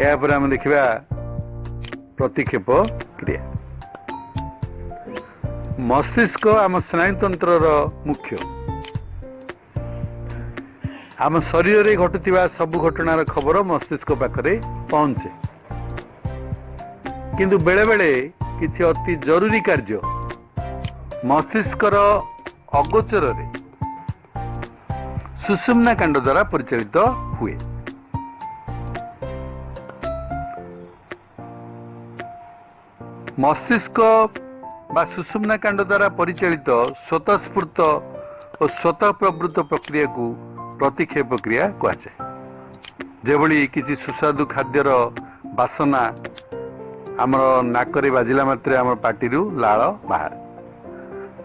यापर आम देखा प्रतिक्षेप क्रिया। मस्तिष्क आम स्नायुतंत्र मुख्य। आम शरीर में घटुवा सबु घटनार खबर मस्तिष्क पाखरे पहुंचे, किंतु बेले बेले किसी अति जरूरी कार्य मस्तिष्कर अगोचर सुषुम्ना कांड द्वारा परिचालित हुए। मस्तिष्क बा सुषुम्ना कांड द्वारा परिचालित स्वतःस्फूर्त और स्वतः प्रवृत्त प्रक्रिया को प्रतिक्षेप क्रिया कहुए। जेभली किसी सुस्वादु खाद्यर बासना आमर नाकरे बाजिला मात्रे आम पार्टी लाल बाहर।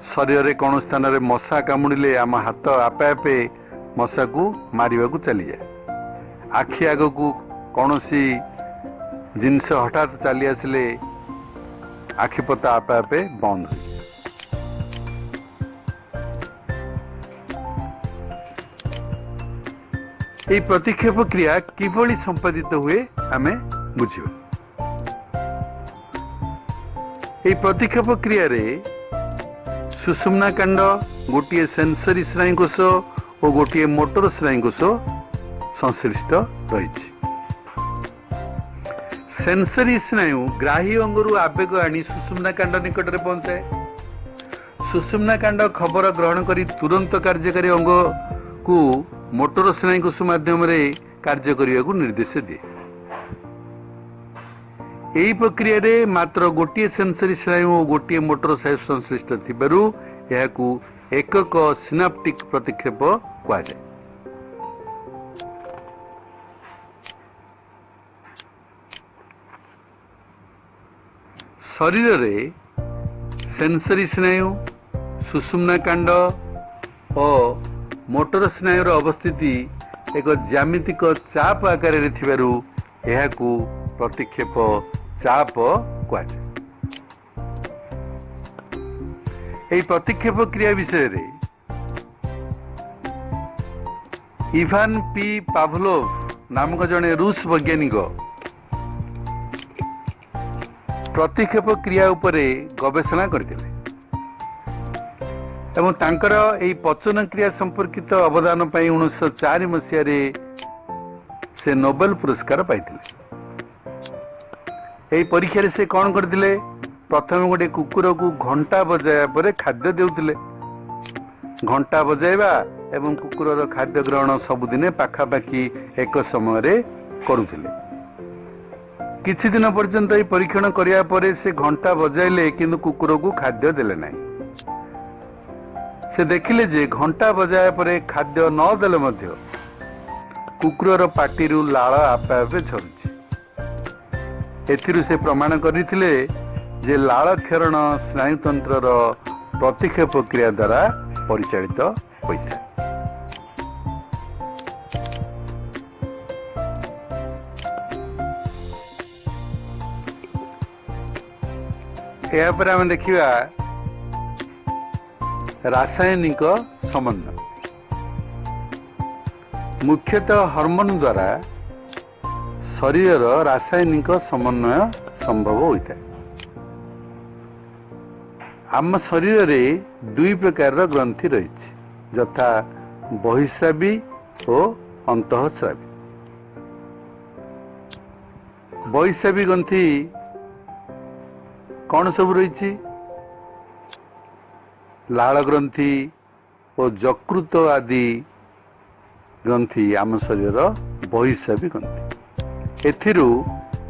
शरीर में कौन स्थान में मशा कामुड़े आम हाथ आपे आपे मशा को मारिबा को चली जाए। आखि आग को कौन सी जिनस हठात चली आसिले आखिपता आपे आपे बंद हुए। ये प्रतिक्षेप क्रिया किभली संपादित हुए आमे बुझिबा। ये प्रतिक्षेप क्रिया रे सुषुम्ना कांड गोटे सेंसरी स्नायुकोश और गोटे मोटर स्नायुकोश संश्लिष्ट रही। सेंसरी स्नायु ग्राही अंगरू आवेग आनी सुषुम्ना कांड निकट में पहुंचाए। सुषुम्ना कांड खबर ग्रहण करी तुरंत कार्यकारी अंग को मोटर स्नायुकोश माध्यम कार्य करने को निर्देश दिए। यही प्रक्रिया रे मात्र गोटे सेंसरी स्नायु और गोटे मोटर स्नायु संश्लिष्ट थिबारु यहाकू एकक सिनाप्टिक प्रतिक्षेप कहुए। शरीर रे सेंसरी स्नायु सुषुम्ना कांड और मोटर स्नायुर अवस्थिति एक ज्यामितिक चाप आकार रे थिबारु यहाकू प्रतिक्षेप चाप कहुए। यह प्रतिक्षेप क्रिया विषय रे इवान पी पावलोव नामक जड़े रूस वैज्ञानिक प्रतिक्षेप क्रिया उपरे गवेषणा करथिले एवं तांकर एई पचन क्रिया संपर्कित अवदान पाई 1904 मसीह से नोबेल पुरस्कार पाइथिले। एई परीक्षा रे से कौन करथिले, प्रथम गोटे कुकुर को घंटा बजाया पर खाद्य देउथिले। घंटा बजाइबा एवं कुकुरर खाद्य ग्रहण सबुदिने पाखापाखि एक समय रे करुथिले। किछि दिन पर्यंत ये परीक्षण करिया परे से घंटा बजाइले किंतु कुकुर को खाद्य देले नहीं। से देखिले जे घंटा बजाया परे खाद्य न देले मध्य कुकुरर पाटिरु लाळ आपे आपे झरुछि। एथिरु से प्रमाण करिथिले जे लाळ खेरण स्नायुतंत्रर प्रतिक्षेप क्रिया द्वारा परिचालित होइଥାଏ। या पर आम देखिबा रासायनिक संबंध। मुख्यतः हार्मोन द्वारा शरीर रासायनिक समन्वय संभव होता है। आम शरीर में दुई प्रकार ग्रंथि रही, यथा बहिस्रावी और अंतःस्रावी। बहिस्रावी ग्रंथि कौन सब रही? लाल ग्रंथि और यकृत आदि ग्रंथि आम शरीर बहिस्रावी ग्रंथि। एथिरु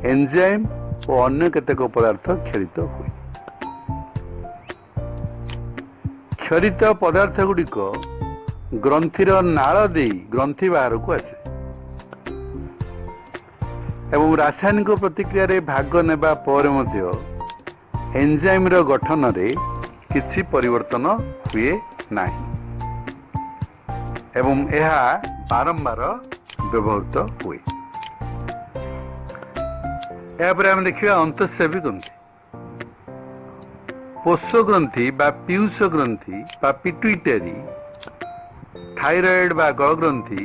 एंजाइम और अन्य केतेक पदार्थ क्षरित हुए। क्षरित पदार्थ गुड़िक ग्रंथिर नाल दे ग्रंथि बाहर को आसे एवं रासायनिक प्रतिक्रिया रे भाग नेबा पर मध्य एंजाइम रो गठन रे किछि परिवर्तन हुए नाही एवं यह बारंबार व्यवहृत हुए। यापर आम देखिए अंतःस्रावी ग्रंथि। पोष ग्रंथि बा पीयूष ग्रंथि बा पिट्यूटरी, थायराइड बा गल ग्रंथि,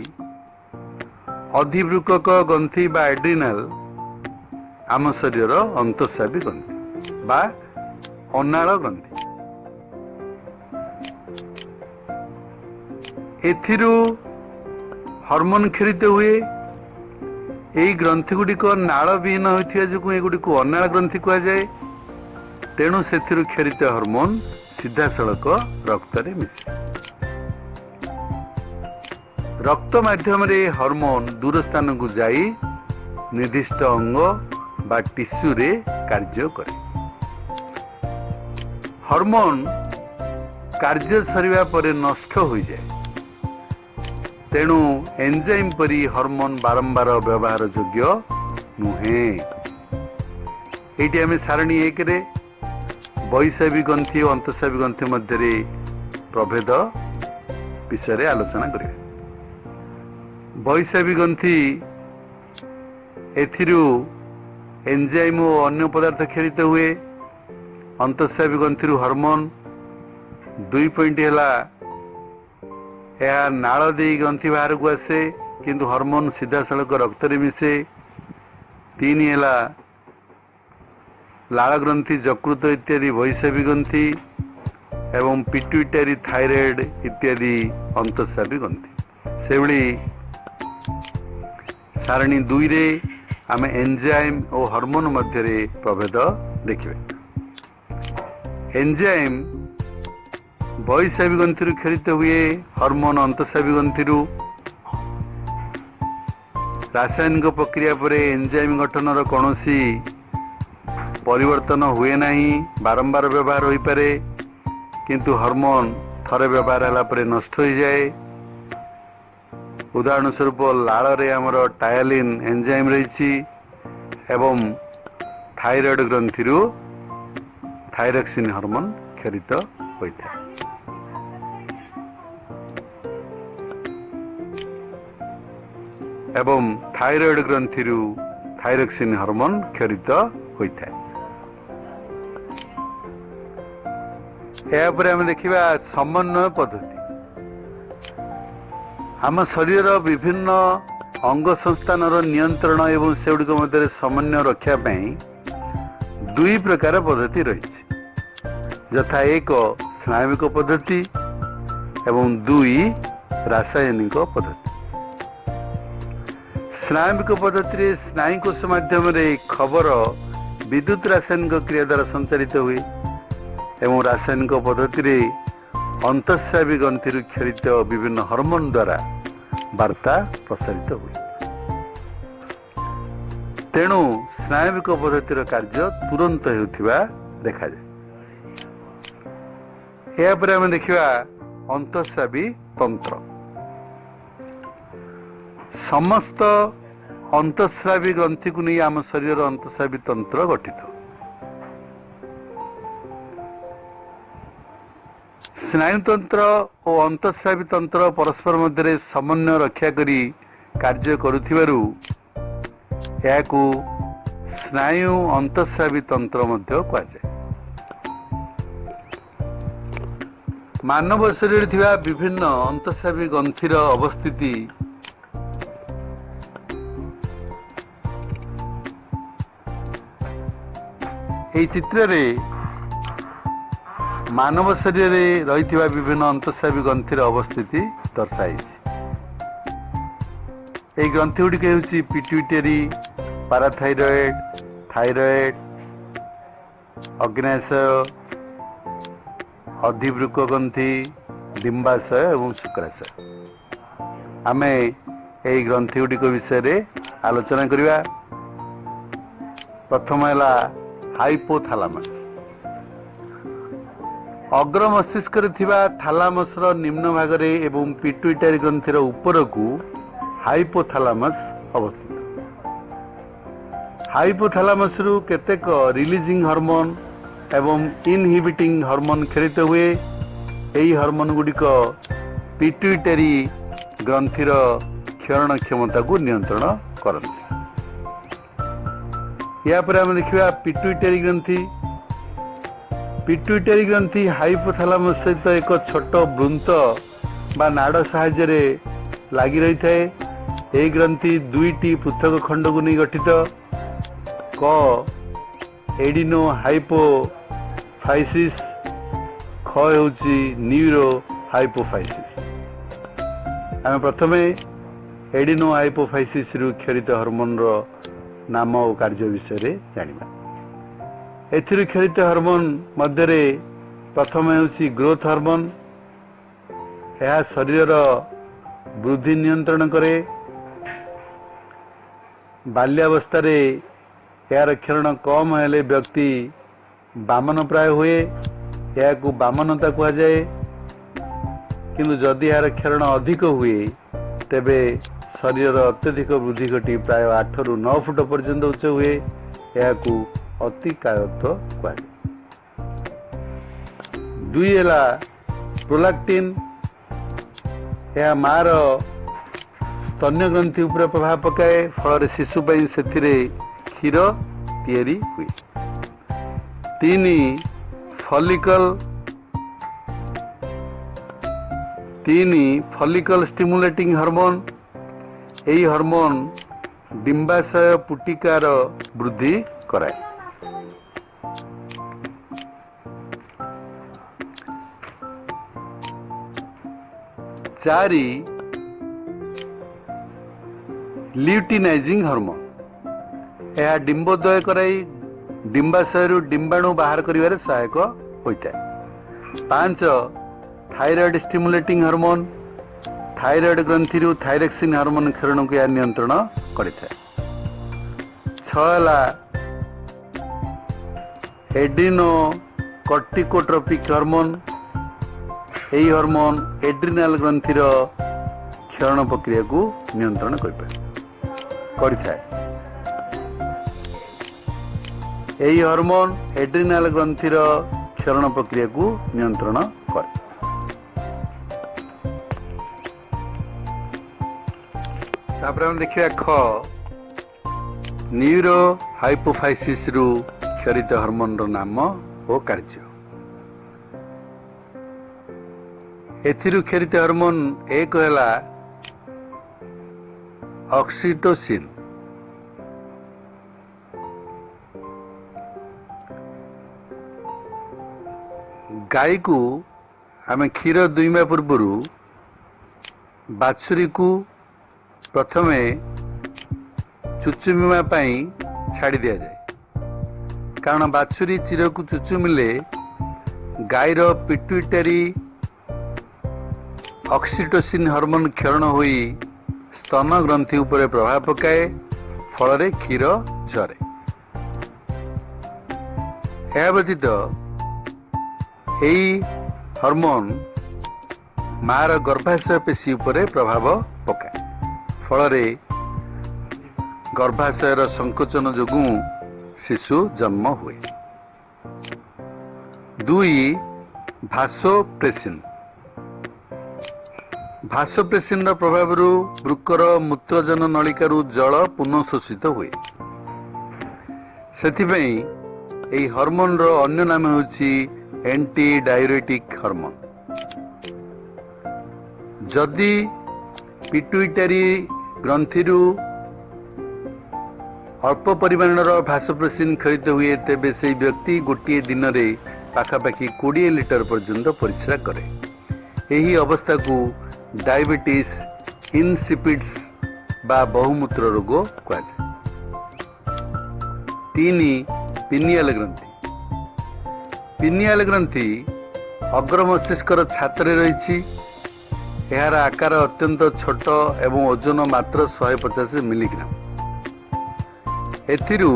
अधिवृकक ग्रंथि बा एड्रिनाल आम शरीर अंतःस्रावी ग्रंथि बा अनाल ग्रंथि। एथिरु हार्मोन क्षरित हुए। यही ग्रंथि गुड़िक नाल विहीन होता जो एगुड़ी अनाल ग्रंथि कहुए। तेणु से क्षरित हार्मोन सीधा सड़क रक्त रे मिसे। रक्त माध्यम रे हार्मोन दूर स्थान को जाई निर्दिष्ट अंग बा टिश्यू रे कार्य करे। हार्मोन कार्य सरिवा परे नष्ट हो जाए। तेणु एंजाइम परी हार्मोन बारंबार व्यवहार योग्य नुहे। ये आम सारणी एक रे वैशावी ग्रंथि और अंतःस्रावी ग्रंथि मध्य प्रभेद विषय आलोचना करें। वैशावी ग्रंथि एथिरु एंजाइम और अन्य पदार्थ क्षरित हुए। अंतःस्रावी ग्रंथि हार्मोन 2 पॉइंट है यह नाल दे ग्रंथि बाहर को आसे किंतु हार्मोन सीधा सड़क रक्त रे मिसे। 3 है लाल ग्रंथि यकृत इत्यादि वैशावी ग्रंथि एवं पिट्यूटरी थायराइड इत्यादि अंतःस्रावी ग्रंथि। से भली सारणी 2 रे आम एंजाइम और हार्मोन मध्य प्रभेद देखिए। एंजाइम वैशावी ग्रंथि क्षरित हुए। हार्मोन अंतःस्रावी ग्रंथि रासायनिक प्रक्रिया पर एंजाइम गठन कौन परिवर्तन हुए नहीं। बारंबार व्यवहार हो पारे किंतु हार्मोन थरे व्यवहार है पर नष्ट हो जाए। उदाहरण स्वरूप लाल रे आमर टायलिन एंजाइम रही एवं थायराइड ग्रंथि थायरक्सिन हार्मोन क्षरित होता है। एवं थायराइड ग्रंथि थायरक्सिन हार्मोन क्षरित होता है। यापर आम देखा समन्वय पद्धति। आम शरीर विभिन्न अंग संस्थान नियंत्रण एवं से मध्य समन्वय रखापी 2 प्रकार पद्धति रही। यथा 1 स्नायविक पद्धति एवं 2 रासायनिक पद्धति। स्नायविक पद्धति स्नायुकोश माध्यम खबर विद्युत रासायनिक क्रिया द्वारा संचालित हुए एवं रासायनिक पद्धति अंतःस्रावी ग्रंथि क्षरित विभिन्न हार्मोन द्वारा वार्ता प्रसारित हुए। तेणु स्नायविक पद्धतिर कार्य तुरंत होता देखा जाए। यापर आम देखा अंतःस्रावी तंत्र। समस्त अंतःस्रावी ग्रंथि को नहीं आम शरीर अंतःस्रावी तंत्र गठित। स्नायुतंत्र और अंतःस्रावी तंत्र परस्पर मध्य समन्वय रक्षा करी कार्य करुथिबारु याकू स्नायु अंतःस्रावी तंत्र मध्य कहुए। मानव शरीर थिबा विभिन्न अंतःस्रावी ग्रंथिर अवस्थिति এই চিত্রে মানব শরীরে রহিଥିବା বিভিন্ন অন্তঃস্রাবী গ্রন্থির অবস্থিতি দর্শাইছে। এই গ্রন্থি গুড়িক ହେଉଛି পিটুইটারি, ପାରାଥାଇରଏଡ୍, ଥାଇରଏଡ୍, ଅଗ୍ନାଶୟ, ଅଧିବୃକ ଗ୍ରନ୍ଥି, ଡିମ୍ବାଶୟ ଏବଂ ଶୁକ୍ରାଶୟ। ଆମେ এই ଗ୍ରନ୍ଥି ଗୁଡିକ ବିଷୟରେ ଆଲୋଚନା କରିବା। ପ୍ରଥମ ହେଲା हाइपोथालामस। अग्र मस्तिष्क थालामस निम्न भाग एवं पिट्यूटरी ग्रंथि ऊपर को हाइपोथालामस अवस्थित। हाइपोथालामस रु केतेक रिलीजिंग हार्मोन एवं इनहिबिटिंग हार्मोन क्षरित हुए। यही हार्मोन गुड़िक पिट्यूटरी ग्रंथिर क्षरण क्षमता को नियंत्रण करते। या पर हम देखिए पिट्यूटरी ग्रंथि। पिट्यूटरी ग्रंथि हाइपोथालामस सहित एक छोट वृंत बा नाड़ साहाय्य लगी रही है। यह ग्रंथि 2टी पृथक खंड को नहीं गठित। क एडिनो हाइपोफाइसिस, ख होउची न्यूरो हाइपोफाइसिस। आम प्रथम एडिनो हाइपोफाइसिस रु क्षरित हार्मोन रो नाम और कार्य विषय जानिबा। एथिरु क्षरित हार्मोन मध्य प्रथम होउची ग्रोथ हार्मोन। यह शरीर वृद्धि नियंत्रण करे। बाल्यावस्था यार क्षरण कम हेले व्यक्ति बामन प्राय हुए, या बामनता कह जाए। किंतु जदि यार क्षरण अधिक हुए तेबे शरीर अत्यधिक वृद्धि घटी प्राय 8 ରୁ 9 फुट पर्यंत उच्च हुए, या अतिकायत्व कह। दुई है प्रोलैक्टिन। यह मार स्तन्य ग्रंथि उपर प्रभाव पकाए, फल शिशु से क्षीर तैयारी हुए। 3 फॉलिकल स्टिमुलेटिंग हार्मोन। यही हार्मोन डिंबाशय पुटिकार वृद्धि कराए। 4 ल्यूटिनाइजिंग हार्मोन। यह डिंबोदय कराई डिंबाशय डिंबाणु बाहर करिवारे सहायक होता है। 5 थायराइड स्टिमुलेटिंग हार्मोन। थायराइड ग्रंथि थायरेक्सिन हार्मोन क्षरण को यह नियंत्रण करिଥାଏ। 6 एड्रिनो कॉर्टिकोट्रोपिक हार्मोन। यही हार्मोन एड्रिनाल ग्रंथि क्षरण प्रक्रिया को नियंत्रण करिଥାଏ। यही हार्मोन एड्रिनाल ग्रंथि क्षरण प्रक्रिया को नियंत्रण करे। हम देखिए ख न्यूरो हाइपोफाइसिस रु क्षरित हार्मोन रो नाम और कार्य। एथिरु क्षरित हार्मोन एक है ऑक्सीटोसिन। गाय को आम क्षीर दुईमा पूर्वर बाछुरी को प्रथम चुचुमिमा छाड़ी दिया जाए, कारण बाछुरी चिर को चुचुमिले गायर पिट्यूटरी ऑक्सीटोसिन हार्मोन क्षरण होई स्तन ग्रंथि उपरे प्रभाव पकाए, फल क्षीर झरे। यह व्यतीत यही हार्मोन मार गर्भाशय पेशी उपरे प्रभाव पकाए, फल गर्भाशयर संकोचन जोगु शिशु जन्म हुए। 2 भासोप्रेसिन। भासोप्रेसिन प्रभाव वृक्कर मूत्रजन नलिका जल पुनः शोषित हुए। सेथिपई यही हार्मोन रो अन्य नाम होची एंटी डायरेटिक हार्मोन। जदि पिट्यूटरी ग्रंथि अल्प परिमाण भासोप्रेसिन क्षरित हुए तेबे से व्यक्ति गोटे दिन में पाखापाखि 20 लिटर पर्यंत परिस्रा करे। यही अवस्था को डायबिटीज इनसिपिड्स बा बहुमूत्र रोग कहा जाए। 3 पिनियल ग्रंथि। पिनियल ग्रंथि अग्र मस्तिष्कर छात्र रही। यार आकार अत्यंत छोट एवं ओजन मात्र 150 मिलीग्राम। एथिरु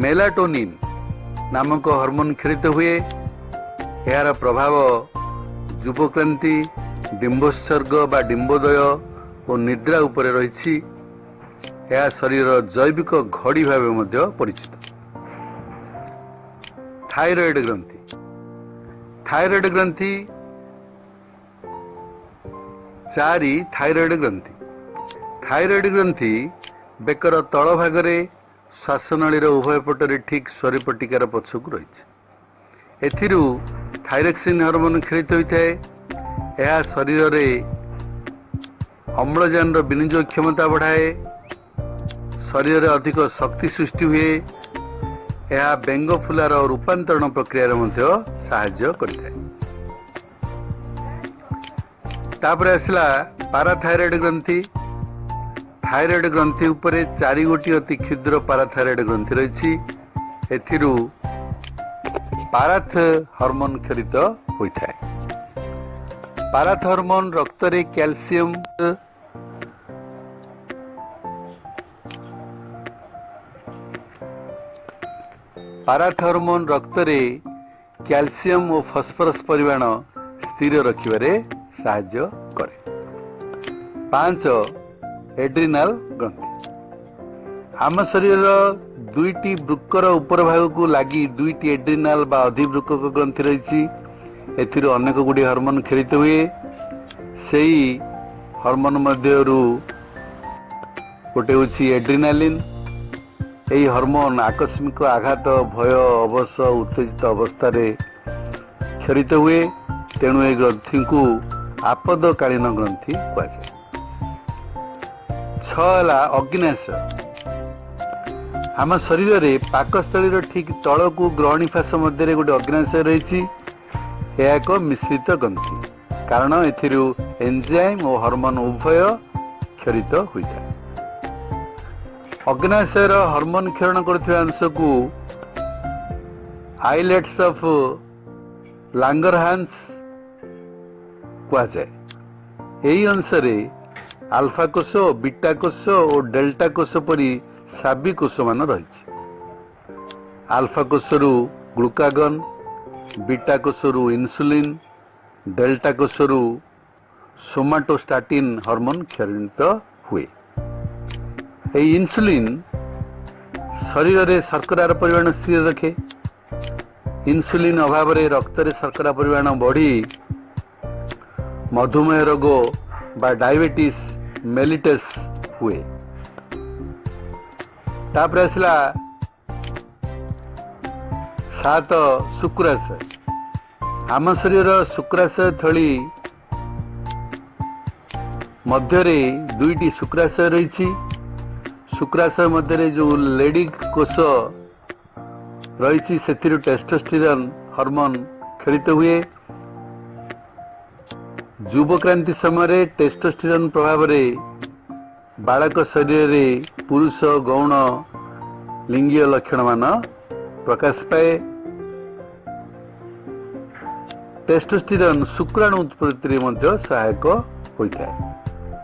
मेलाटोनिन नामक हार्मोन क्षरित हुए। यार प्रभाव जुबक्रांति, डिंबोत्सर्ग बा डिंबोदय और निद्रा उपरे रही। यह शरीर जैविक घड़ी भाव परिचित। थायराइड ग्रंथि। थायराइड ग्रंथि 4 थायराइड ग्रंथि। थायराइड ग्रंथि बेकर तल भागरे श्वासनळीर उभय पटरे ठीक स्वरीपटिकार पछकु रही। एथिरु थायरेक्सिन हार्मोन क्षरित होता है। यह शरीर रे अम्लजान विनियोग क्षमता बढ़ाए, शरीर में अधिक शक्ति सृष्टि हुए। यह बेंग फुलार रूपांतरण प्रक्रिया साहाय्य करता है। तापर आसला पाराथायरॉइड ग्रंथि। थायरॉइड ग्रंथि उपरे 4 गोटी अति क्षुद्र पाराथायरॉइड ग्रंथि रही। एथिरु पाराथ हार्मोन क्षरित होता है। पाराथ हार्मोन रक्त रे कैल्शियम पाराथ हार्मोन रक्त रे कैल्शियम और फास्फोरस परिमाण स्थिर रखिबारे साहाय्य करे। 5 एड्रिनाल ग्रंथि। आम शरीर दुईटी वृक्कर उपर भाग को लगी दुईटी एड्रिनाल बा अधिवृक्क ग्रंथि रही। एथिरो अनेक गुडी हार्मोन क्षरित हुए। सेही हार्मोन मध्यरु गोटे होछि एड्रिनालिन। यही हार्मोन आकस्मिक आघात भय अवश उत्तेजित अवस्था क्षरित हुए। तेणु ए ग्रंथि को आपदकालीन ग्रंथि कहुए। 6 अग्नाशय। आम शरीर में पाकस्थली ठीक तल को ग्रहणी फास मध्य गोटे अग्नाशय रही। यह एक मिश्रित ग्रंथि कारण एथिरु एंजाइम और हार्मोन उभय क्षरित होता है। अग्नाशयर हार्मोन क्षरण करथिबा अंश को आइलेट्स ऑफ लांगरहांस कहुए। यही अंश आल्फा कोष, बीटा कोष और डेल्टा कोष परी साबी कोष मान रही। आल्फा कोषरु ग्लूकागन, बीटा कोषरु इंसुलिन, डेल्टा कोषरु सोमाटोस्टाटिन हार्मोन क्षरित हुए। यही इंसुलिन शरीर में शर्करार परिमाण स्थिर रखे। इंसुलिन अभाव में रक्त में शर्करा परिमाण बढ़ी मधुमेह रोग बा डायबिटीज मेलिटस हुए। तापर आसला 7 शुक्राशय। आम शरीर शुक्राशय थली मध्य दुईटी शुक्राशय रही। शुक्राशय मध्य जो लेडी कोष रही से टेस्टोस्टेरोन हार्मोन क्षरित हुए। युवक्रांति समय टेस्टोस्टेरोन प्रभाव बालक शरीर में पुरुष गौण लिंगीय लक्षण मान प्रकाश पाए। टेस्टोस्टेरोन शुक्राणु उत्पत्ति में सहायक होता है।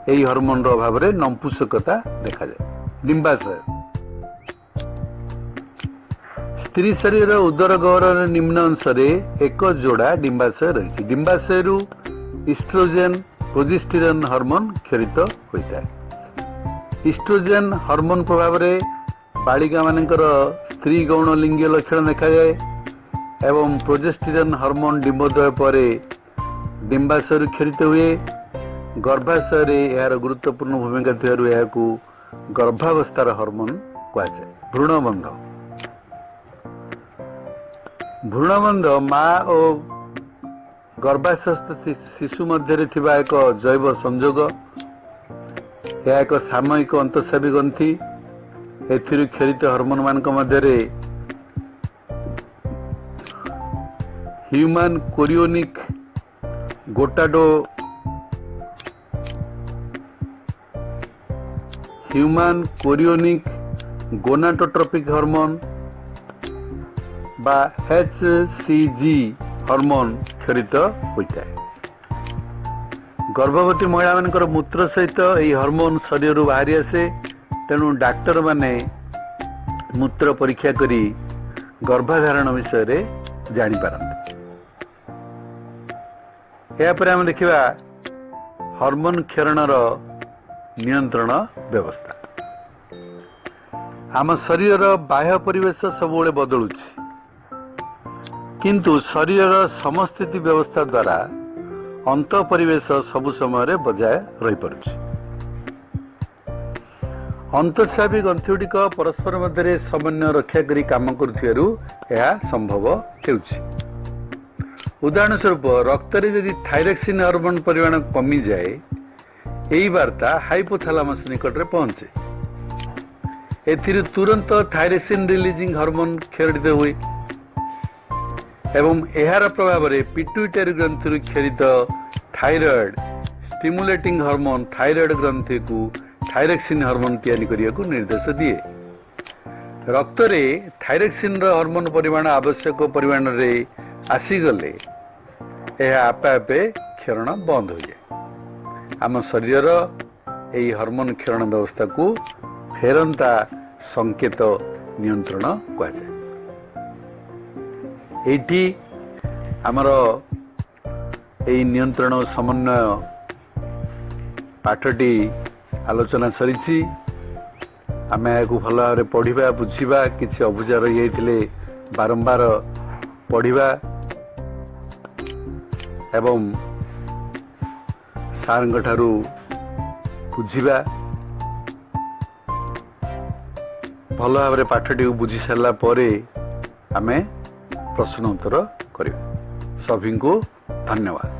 यही हार्मोन अभाव में नपुंसकता देखा जाए। डिंबाशय। स्त्री शरीर उदर गहर निम्न अंश एक जोड़ा डिंबाशय रही। डिंबाशय इस्ट्रोजेन प्रोजेस्टेरोन हार्मोन क्षरित होता है। इस्ट्रोजेन हार्मोन प्रभाव में बालिका मानकर स्त्री गौण लिंगीय लक्षण देखा जाए एवं प्रोजेस्टेरोन हार्मोन डिंबोदय पर डिंबाशय क्षरित हुए। गर्भाशय यार गुरुत्वपूर्ण भूमिका थिबारु याकू गर्भावस्थार हार्मोन कहुए। भ्रूणबंध। भ्रूणबंध माँ और गर्भाशयस्थ शिशु मध्य थिबा एक जैव संजोग। यह एक सामयिक अंतःस्रावी ग्रंथि। एथिरु क्षरित हार्मोन मान मध्य ह्यूमन कोरियोनिक गोटाडो ह्यूमन कोरियोनिक गोनाटोट्रोपिक हार्मोन बा HCG हार्मोन क्षरित होता है। गर्भवती महिला मानकर मूत्र सहित यही हार्मोन शरीर बाहरी आसे। तेणु डाक्टर माने मूत्र परीक्षा करी गर्भधारण विषय रे जानी पारंते। या पर हम देखिबा हार्मोन क्षरणर नियंत्रण व्यवस्था। आम शरीर बाह्य परिवेश सब बदलुछि किंतु शरीर समस्थिति व्यवस्था द्वारा अंत परिवेश सबु समय बजाय रही पारुछि। अंतःस्रावी ग्रंथिगुड़िक परस्पर मध्य समन्वय रक्षा करी काम करुथिबारु यह संभव हेउछि। उदाहरण स्वरूप रक्त रे यदि थायरॉक्सिन हार्मोन परिमाण कमी जाए यही वार्ता हाइपोथैलेमस निकट रे पहुंचे। एथिरु तुरंत थायरोक्सिन रिलीजिंग हार्मोन क्षरित हुए एवं एहार प्रभाव में पिट्यूटरी ग्रंथि क्षरित थायराइड स्टिमुलेटिंग हार्मोन थायराइड ग्रंथि को थायरोक्सिन हार्मोन तैयारी करने को निर्देश दिए। रक्त रे थायरोक्सिन हार्मोन परिमाण आवश्यक परिमाण रे आसीगले यह आपे आपे क्षरण बंद हो जाए। आम शरीर यही हार्मोन क्षरण व्यवस्था को फेरंता संकेत नियंत्रण कहुए। एठी आमर यही नियंत्रण समन्वय पाठटी आलोचना सरी आम या भल भाव पढ़ा बुझा किसी अबुझा रही बारंबार पढ़ा एवं सार ठारू बुझा भल भाव पाठटी बुझी सारा पर आम प्रश्न उत्तर करिबा। सभी को धन्यवाद।